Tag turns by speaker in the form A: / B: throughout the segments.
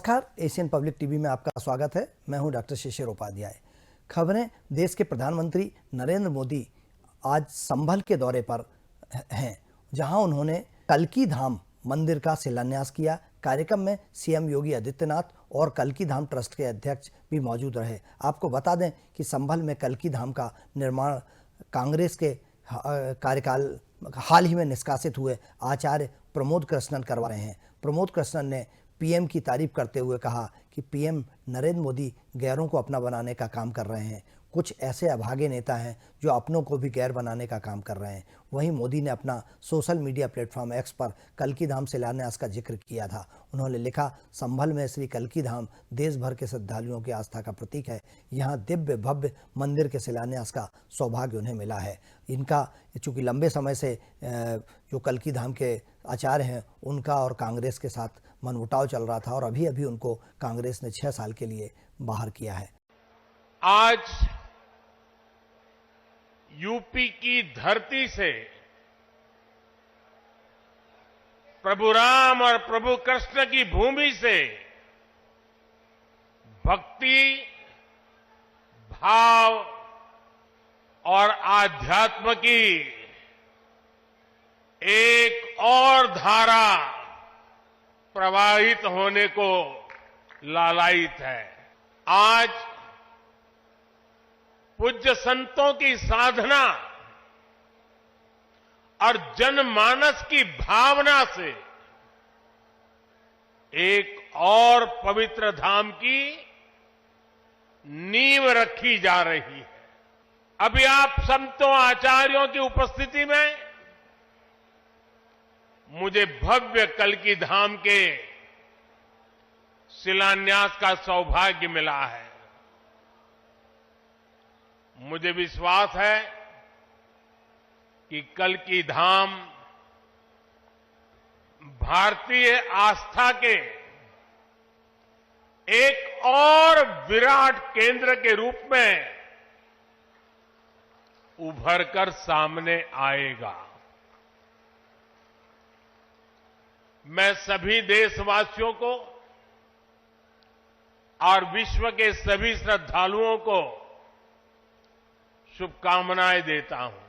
A: नमस्कार, Asian public TV में आपका स्वागत है। मैं हूं डॉक्टर शिशिर उपाध्याय। खबरें। देश के प्रधानमंत्री नरेंद्र मोदी आज संभल के दौरे पर हैं, जहां उन्होंने कल्की धाम मंदिर का शिलान्यास किया। कार्यक्रम में सीएम योगी आदित्यनाथ और कल्की धाम ट्रस्ट के अध्यक्ष भी मौजूद रहे। आपको बता दें कि संभल में कल्की धाम का निर्माण कांग्रेस के कार्यकाल हाल ही में निष्कासित हुए आचार्य प्रमोद कृष्णन करवा रहे हैं। प्रमोद कृष्णन ने पीएम की तारीफ करते हुए कहा कि पीएम नरेंद्र मोदी गैरों को अपना बनाने का काम कर रहे हैं। कुछ ऐसे अभागे नेता हैं जो अपनों को भी गैर बनाने का काम कर रहे हैं। वहीं मोदी ने अपना सोशल मीडिया प्लेटफॉर्म एक्स पर कल्की धाम शिलान्यास का जिक्र किया था। उन्होंने लिखा, संभल में श्री कल्की धाम देश भर के श्रद्धालुओं की आस्था का प्रतीक है। यहाँ दिव्य भव्य मंदिर के शिलान्यास का सौभाग्य उन्हें मिला है। इनका चूँकि लंबे समय से जो कल्की धाम के आचार्य हैं उनका और कांग्रेस के साथ मनमुटाव चल रहा था और अभी अभी उनको कांग्रेस ने 6 साल के लिए बाहर किया है।
B: आज यूपी की धरती से प्रभु राम और प्रभु कृष्ण की भूमि से भक्ति, भाव और आध्यात्म की एक और धारा प्रवाहित होने को लालायित है। आज पूज्य संतों की साधना और जनमानस की भावना से एक और पवित्र धाम की नींव रखी जा रही है। अभी आप संतों आचार्यों की उपस्थिति में मुझे भव्य कल्की धाम के शिलान्यास का सौभाग्य मिला है। मुझे विश्वास है कि कल्की धाम भारतीय आस्था के एक और विराट केंद्र के रूप में उभर कर सामने आएगा। मैं सभी देशवासियों को और विश्व के सभी श्रद्धालुओं को शुभकामनाएं देता हूं।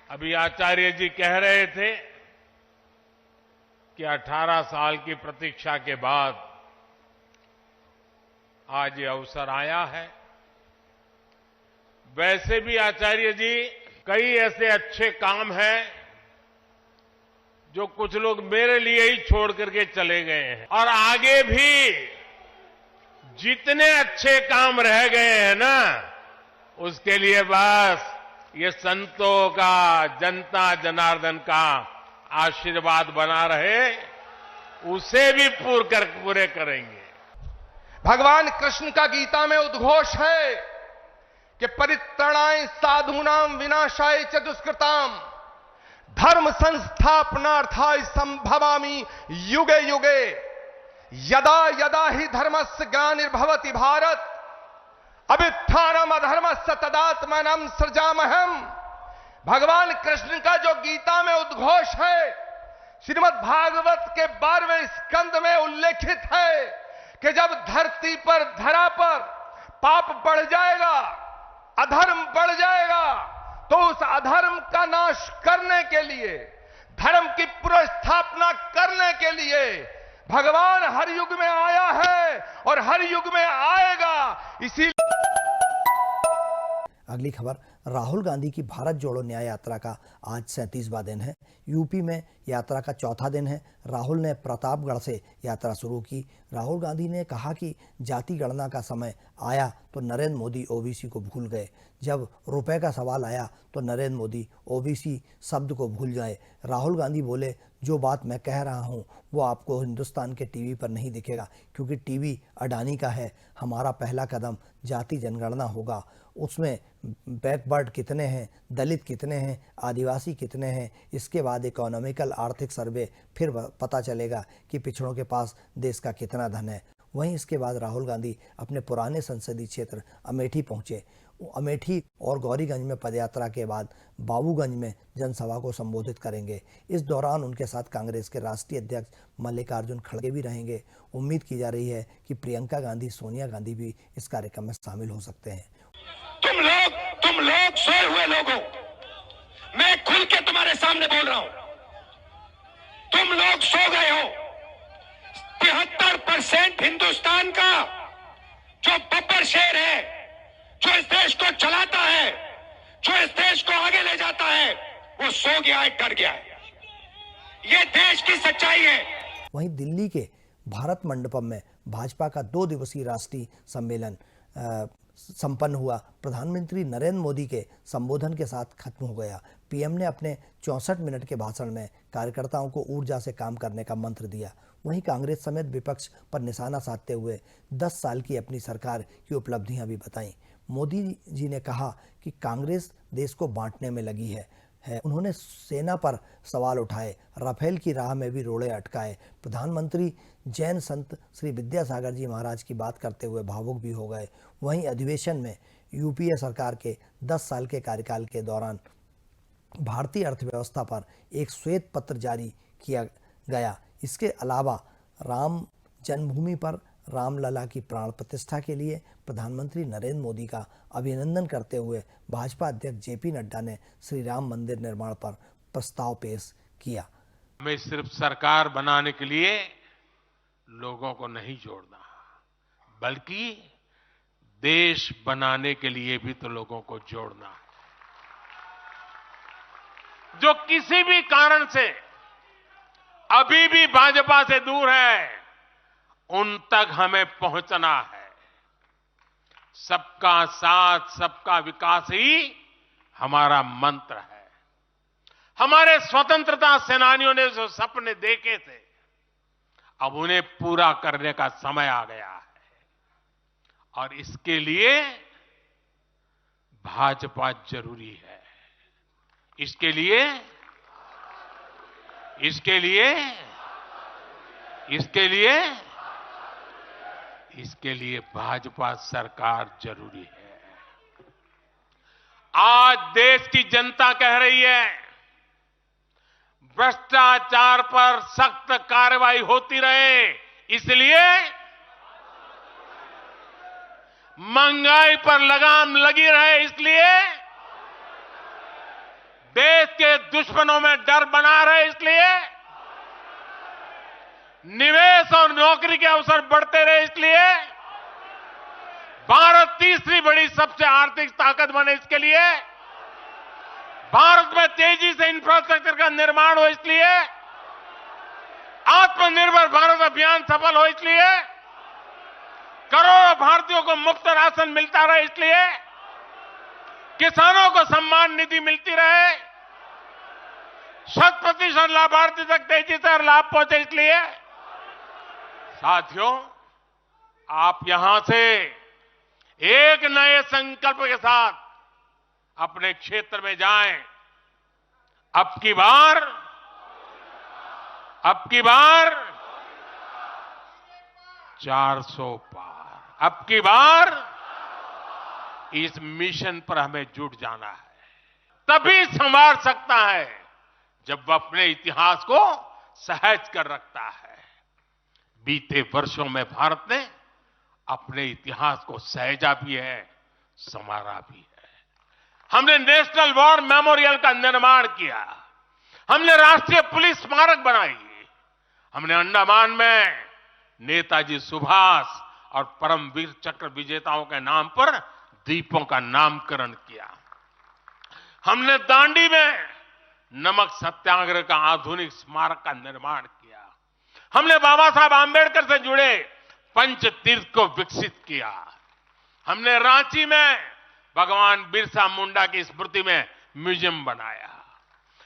B: अभी आचार्य जी कह रहे थे कि 18 साल की प्रतीक्षा के बाद आज ये अवसर आया है। वैसे भी आचार्य जी, कई ऐसे अच्छे काम हैं जो कुछ लोग मेरे लिए ही छोड़ करके चले गए हैं, और आगे भी जितने अच्छे काम रह गए हैं ना, उसके लिए बस ये संतों का, जनता जनार्दन का आशीर्वाद बना रहे, उसे भी पूरे करेंगे।
C: भगवान कृष्ण का गीता में उद्घोष है कि परित्राणाय साधूनाम विनाशाय च दुष्कृताम धर्म संस्थापनार्थाय संभवामि युगे युगे यदा यदा ही धर्मस्य ग्लानिर्भवति भारत अभ्युत्थानम् अधर्मस्य तदात्मानं सृजाम्यहम्। भगवान कृष्ण का जो गीता में उद्घोष है, श्रीमद् भागवत के 12वें स्कंद में उल्लेखित है कि जब धरती पर, धरा पर पाप बढ़ जाएगा, अधर्म बढ़ जाएगा, तो उस अधर्म का नाश करने के लिए, धर्म की पुनर्स्थापना करने के लिए भगवान हर युग में आया है और हर युग में आएगा। इसी
A: अगली खबर, राहुल गांधी की भारत जोड़ो न्याय यात्रा का आज 37वां दिन है। यूपी में यात्रा का चौथा दिन है। राहुल ने प्रतापगढ़ से यात्रा शुरू की। राहुल गांधी ने कहा कि जाति गणना का समय आया तो नरेंद्र मोदी ओबीसी को भूल गए। जब रुपए का सवाल आया तो नरेंद्र मोदी ओबीसी शब्द को भूल गए। राहुल गांधी बोले, जो बात मैं कह रहा हूं वो आपको हिंदुस्तान के टीवी पर नहीं दिखेगा, क्योंकि टीवी अडानी का है। हमारा पहला कदम जाति जनगणना होगा। उसमें बैकवर्ड कितने हैं, दलित कितने हैं, आदिवासी कितने हैं, इसके बाद इकोनॉमिकल आर्थिक सर्वे, फिर पता चलेगा कि पिछड़ों के पास देश का कितना धन है। वहीं इसके बाद राहुल गांधी अपने पुराने संसदीय क्षेत्र अमेठी पहुंचे। अमेठी और गौरीगंज में पदयात्रा के बाद बाबूगंज में जनसभा को संबोधित करेंगे। इस दौरान उनके साथ कांग्रेस के राष्ट्रीय अध्यक्ष मल्लिकार्जुन खड़गे भी रहेंगे। उम्मीद की जा रही है कि प्रियंका गांधी, सोनिया गांधी भी इस कार्यक्रम में शामिल हो सकते हैं।
D: तुम लोग सोए हुए लोग हो, मैं खुल के तुम्हारे सामने बोल रहा हूं, तुम लोग सो गए हो। 73% हिंदुस्तान का जो बब्बर शेर है, जो इस देश को चलाता है, जो इस देश को आगे ले जाता है, वो सो गया है, डर गया है। ये देश की सच्चाई है।
A: वहीं दिल्ली के भारत मंडपम में भाजपा का 2 दिवसीय राष्ट्रीय सम्मेलन संपन्न हुआ। प्रधानमंत्री नरेंद्र मोदी के संबोधन के साथ खत्म हो गया। पीएम ने अपने 64 मिनट के भाषण में कार्यकर्ताओं को ऊर्जा से काम करने का मंत्र दिया। वहीं कांग्रेस समेत विपक्ष पर निशाना साधते हुए 10 साल की अपनी सरकार की उपलब्धियां भी बताईं। मोदी जी ने कहा कि कांग्रेस देश को बांटने में लगी है। उन्होंने सेना पर सवाल उठाए, राफेल की राह में भी रोड़े अटकाए। प्रधानमंत्री जैन संत श्री विद्यासागर जी महाराज की बात करते हुए भावुक भी हो गए। वहीं अधिवेशन में यूपीए सरकार के 10 साल के कार्यकाल के दौरान भारतीय अर्थव्यवस्था पर एक श्वेत पत्र जारी किया गया। इसके अलावा राम जन्मभूमि पर रामलला की प्राण प्रतिष्ठा के लिए प्रधानमंत्री नरेंद्र मोदी का अभिनंदन करते हुए भाजपा अध्यक्ष जेपी नड्डा ने श्री राम मंदिर निर्माण पर प्रस्ताव पेश किया।
B: हमें सिर्फ सरकार बनाने के लिए लोगों को नहीं जोड़ना, बल्कि देश बनाने के लिए भी तो लोगों को जोड़ना है। जो किसी भी कारण से अभी भी भाजपा से दूर है, उन तक हमें पहुंचना है। सबका साथ, सबका विकास ही हमारा मंत्र है। हमारे स्वतंत्रता सेनानियों ने जो सपने देखे थे, अब उन्हें पूरा करने का समय आ गया है। और इसके लिए भाजपा जरूरी है। इसके लिए भाजपा सरकार जरूरी है। आज देश की जनता कह रही है, भ्रष्टाचार पर सख्त कार्रवाई होती रहे, इसलिए महंगाई पर लगाम लगी रहे, इसलिए देश के दुश्मनों में डर बना रहे, इसलिए निवेश और नौकरी के अवसर बढ़ते रहे, इसलिए भारत तीसरी बड़ी सबसे आर्थिक ताकत बने, इसके लिए भारत में तेजी से इंफ्रास्ट्रक्चर का निर्माण हो, इसलिए आत्मनिर्भर भारत अभियान सफल हो, इसलिए करोड़ों भारतीयों को मुफ्त राशन मिलता रहे, इसलिए किसानों को सम्मान निधि मिलती रहे, 100% लाभार्थी तक तेजी से लाभ पहुंचे, इसलिए साथियों, आप यहां से एक नए संकल्प के साथ अपने क्षेत्र में जाएं। अब की बार 400 पार, अब की बार इस मिशन पर हमें जुट जाना है। तभी संवार सकता है जब वह अपने इतिहास को सहज कर रखता है। बीते वर्षों में भारत ने अपने इतिहास को सहेजा भी है, संवारा भी है। हमने नेशनल वॉर मेमोरियल का निर्माण किया, हमने राष्ट्रीय पुलिस स्मारक बनाई, हमने अंडमान में नेताजी सुभाष और परमवीर चक्र विजेताओं के नाम पर द्वीपों का नामकरण किया। हमने दांडी में नमक सत्याग्रह का आधुनिक स्मारक का निर्माण किया। हमने बाबा साहब आंबेडकर से जुड़े पंच तीर्थ को विकसित किया। हमने रांची में भगवान बिरसा मुंडा की स्मृति में म्यूजियम बनाया।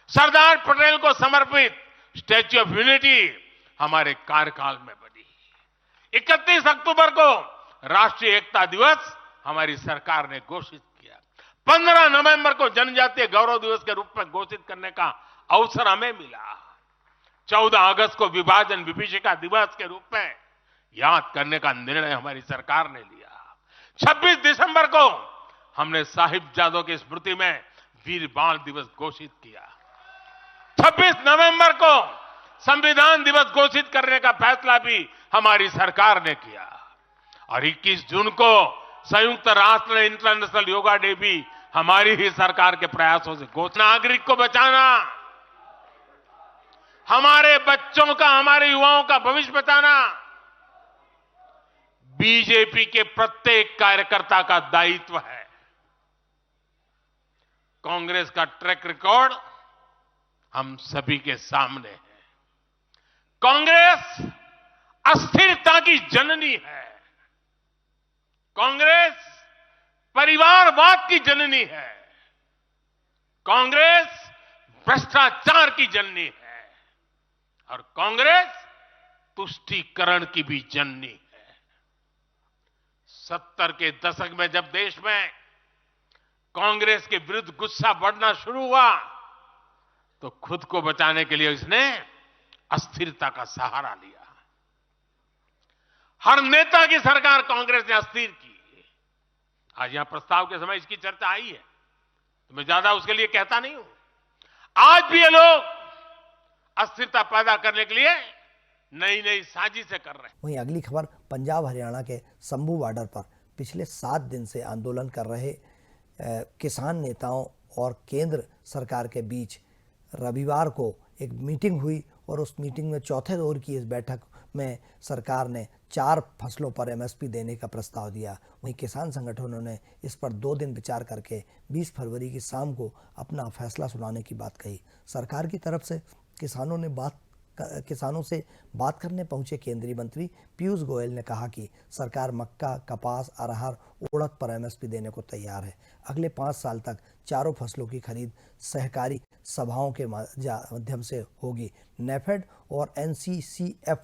B: सरदार पटेल को समर्पित स्टैच्यू ऑफ यूनिटी हमारे कार्यकाल में बनी। 31 अक्टूबर को राष्ट्रीय एकता दिवस हमारी सरकार ने घोषित किया। 15 नवंबर को जनजातीय गौरव दिवस के रूप में घोषित करने का अवसर हमें मिला। 14 अगस्त को विभाजन विभीषिका दिवस के रूप में याद करने का निर्णय हमारी सरकार ने लिया। 26 दिसंबर को हमने साहिबजादों की स्मृति में वीर बाल दिवस घोषित किया। 26 नवंबर को संविधान दिवस घोषित करने का फैसला भी हमारी सरकार ने किया और 21 जून को संयुक्त राष्ट्र इंटरनेशनल योगा डे भी हमारी ही सरकार के प्रयासों से घोषित। नागरिक को बचाना, हमारे बच्चों का, हमारे युवाओं का भविष्य बचाना बीजेपी के प्रत्येक कार्यकर्ता का दायित्व है। कांग्रेस का ट्रैक रिकॉर्ड हम सभी के सामने है। कांग्रेस अस्थिरता की जननी है। कांग्रेस परिवारवाद की जननी है। कांग्रेस भ्रष्टाचार की जननी है और कांग्रेस तुष्टीकरण की भी जननी है। 70 के दशक में जब देश में कांग्रेस के विरुद्ध गुस्सा बढ़ना शुरू हुआ तो खुद को बचाने के लिए इसने अस्थिरता का सहारा लिया। हर नेता की सरकार कांग्रेस ने अस्थिर की। आज यहां प्रस्ताव के समय इसकी चर्चा आई है तो मैं ज्यादा उसके लिए कहता नहीं हूं। आज भी ये लोग अस्थिरता पैदा करने के लिए नई नई साजिशें कर रहे हैं।
A: वहीं अगली खबर पंजाब हरियाणा के संभू बॉर्डर पर पिछले 7 दिन से आंदोलन कर रहे किसान नेताओं और केंद्र सरकार के बीच रविवार को एक मीटिंग हुई और उस मीटिंग में चौथे दौर की इस बैठक में सरकार ने 4 फसलों पर एमएसपी देने का प्रस्ताव दिया। वहीं किसान संगठनों ने इस पर 2 दिन विचार करके 20 फरवरी की शाम को अपना फैसला सुनाने की बात कही। सरकार की तरफ से किसानों से बात करने पहुंचे केंद्रीय मंत्री पीयूष गोयल ने कहा कि सरकार मक्का, कपास, अरहर, उड़द पर एमएसपी देने को तैयार है। अगले 5 साल तक चारों फसलों की खरीद सहकारी सभाओं के माध्यम से होगी। नेफेड और एनसीसीएफ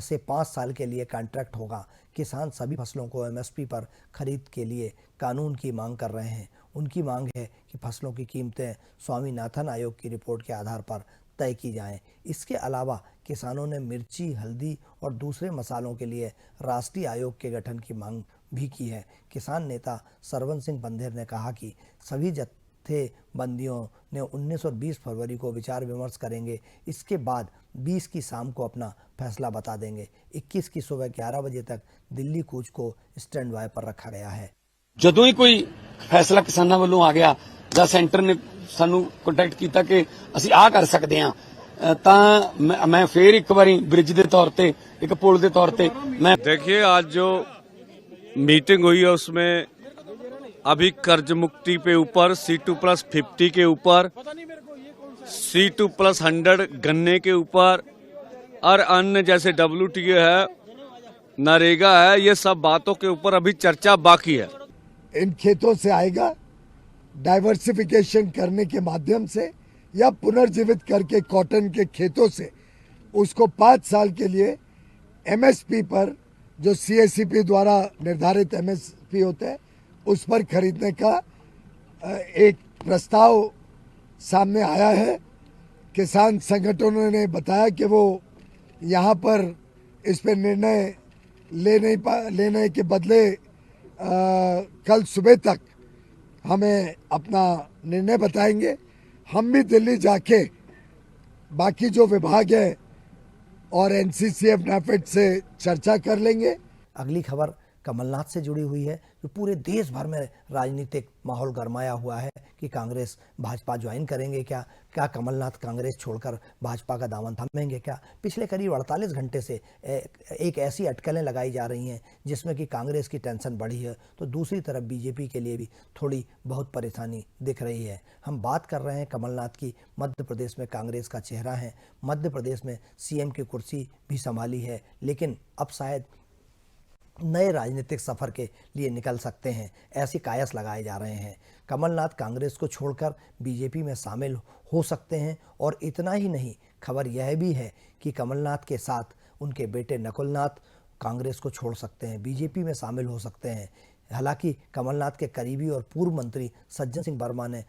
A: से 5 साल के लिए कॉन्ट्रैक्ट होगा। किसान सभी फसलों को एमएसपी पर खरीद के लिए कानून की मांग कर रहे हैं। उनकी मांग है कि फसलों की कीमतें स्वामीनाथन आयोग की रिपोर्ट के आधार पर तय की जाएं। इसके अलावा किसानों ने मिर्ची, हल्दी और दूसरे मसालों के लिए राष्ट्रीय आयोग के गठन की मांग भी की है। किसान नेता सरवन सिंह बंधेर ने कहा कि सभी जत्थेबंदियों ने 19 और 20 फरवरी को विचार विमर्श करेंगे। इसके बाद 20 की शाम को अपना फैसला बता देंगे। 21 की सुबह 11 बजे तक दिल्ली कूच को स्टैंड बाय पर रखा गया है।
E: ਜਦੋਂ ਹੀ ਕੋਈ ਫੈਸਲਾ ਕਿਸਾਨਾਂ ਵੱਲੋਂ ਆ ਗਿਆ ਜਾਂ ਸੈਂਟਰ ਨੇ ਸਾਨੂੰ ਕੰਟੈਕਟ ਕੀਤਾ ਕਿ ਅਸੀਂ ਆਹ ਕਰ ਸਕਦੇ ਹਾਂ ਤਾਂ ਮੈਂ ਫੇਰ ਇੱਕ ਵਾਰੀ ਬ੍ਰਿਜ ਦੇ ਤੌਰ ਤੇ ਇੱਕ ਪੁਲ ਦੇ तौर पे मैं
F: देखिए आज जो मीटिंग हुई है उसमें अभी कर्ज मुक्ति पे ऊपर C2+50 के ऊपर C2+100 गन्ने के ऊपर और अन्य जैसे WTO है, नरेगा है, ये सब बातों के ऊपर अभी चर्चा बाकी है।
G: इन खेतों से आएगा डाइवर्सिफिकेशन करने के माध्यम से या पुनर्जीवित करके कॉटन के खेतों से उसको 5 साल के लिए एमएसपी पर जो सीएससीपी द्वारा निर्धारित एमएसपी होता है उस पर खरीदने का एक प्रस्ताव सामने आया है। किसान संगठनों ने बताया कि वो यहाँ पर इस पर निर्णय लेने के बदले कल सुबह तक हमें अपना निर्णय बताएंगे। हम भी दिल्ली जाके बाकी जो विभाग है और एनसीसीएफ नेफेड से चर्चा कर लेंगे।
A: अगली खबर कमलनाथ से जुड़ी हुई है जो पूरे देश भर में राजनीतिक माहौल गरमाया हुआ है कि कांग्रेस भाजपा ज्वाइन करेंगे क्या कमलनाथ कांग्रेस छोड़कर भाजपा का दामन थामेंगे क्या। पिछले करीब 48 घंटे से एक ऐसी अटकलें लगाई जा रही हैं जिसमें कि कांग्रेस की टेंशन बढ़ी है तो दूसरी तरफ बीजेपी के लिए भी थोड़ी बहुत परेशानी दिख रही है। हम बात कर रहे हैं कमलनाथ की। मध्य प्रदेश में कांग्रेस का चेहरा है, मध्य प्रदेश में सीएम की कुर्सी भी संभाली है, लेकिन अब शायद नए राजनीतिक सफर के लिए निकल सकते हैं, ऐसी कायस लगाए जा रहे हैं। कमलनाथ कांग्रेस को छोड़कर बीजेपी में शामिल हो सकते हैं और इतना ही नहीं, खबर यह भी है कि कमलनाथ के साथ उनके बेटे नकुलनाथ कांग्रेस को छोड़ सकते हैं, बीजेपी में शामिल हो सकते हैं। हालांकि कमलनाथ के करीबी और पूर्व मंत्री सज्जन सिंह वर्मा ने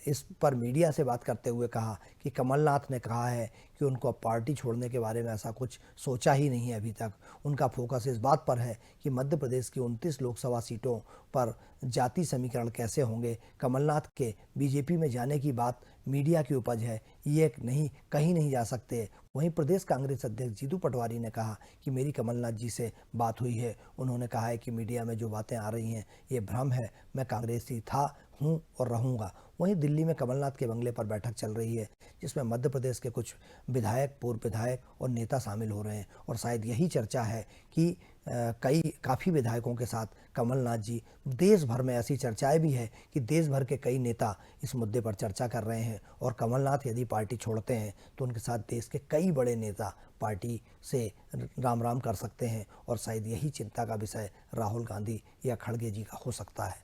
A: इस पर मीडिया से बात करते हुए कहा कि कमलनाथ ने कहा है कि उनको अब पार्टी छोड़ने के बारे में ऐसा कुछ सोचा ही नहीं है अभी तक। उनका फोकस इस बात पर है कि मध्य प्रदेश की 29 लोकसभा सीटों पर जाति समीकरण कैसे होंगे। कमलनाथ के बीजेपी में जाने की बात मीडिया की उपज है, ये नहीं कहीं नहीं जा सकते। वहीं प्रदेश कांग्रेस अध्यक्ष जीतू पटवारी ने कहा कि मेरी कमलनाथ जी से बात हुई है। उन्होंने कहा है कि मीडिया में जो बातें आ रही हैं ये भ्रम है, मैं कांग्रेसी था, हूँ और रहूँगा। वहीं दिल्ली में कमलनाथ के बंगले पर बैठक चल रही है जिसमें मध्य प्रदेश के कुछ विधायक, पूर्व विधायक और नेता शामिल हो रहे हैं और शायद यही चर्चा है कि काफ़ी विधायकों के साथ कमलनाथ जी, देश भर में ऐसी चर्चाएं भी है कि देश भर के कई नेता इस मुद्दे पर चर्चा कर रहे हैं और कमलनाथ यदि पार्टी छोड़ते हैं तो उनके साथ देश के कई बड़े नेता पार्टी से राम राम कर सकते हैं और शायद यही चिंता का विषय राहुल गांधी या खड़गे जी का हो सकता है।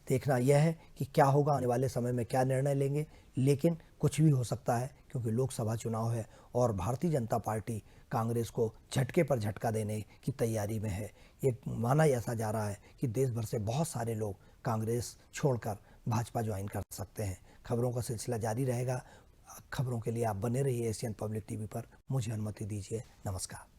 A: देखना यह है कि क्या होगा, आने वाले समय में क्या निर्णय लेंगे, लेकिन कुछ भी हो सकता है क्योंकि लोकसभा चुनाव है और भारतीय जनता पार्टी कांग्रेस को झटके पर झटका देने की तैयारी में है। ये माना ऐसा जा रहा है कि देश भर से बहुत सारे लोग कांग्रेस छोड़कर भाजपा ज्वाइन कर सकते हैं। खबरों का सिलसिला जारी रहेगा। खबरों के लिए आप बने रहिए एशियन पब्लिक टीवी पर। मुझे अनुमति दीजिए। नमस्कार।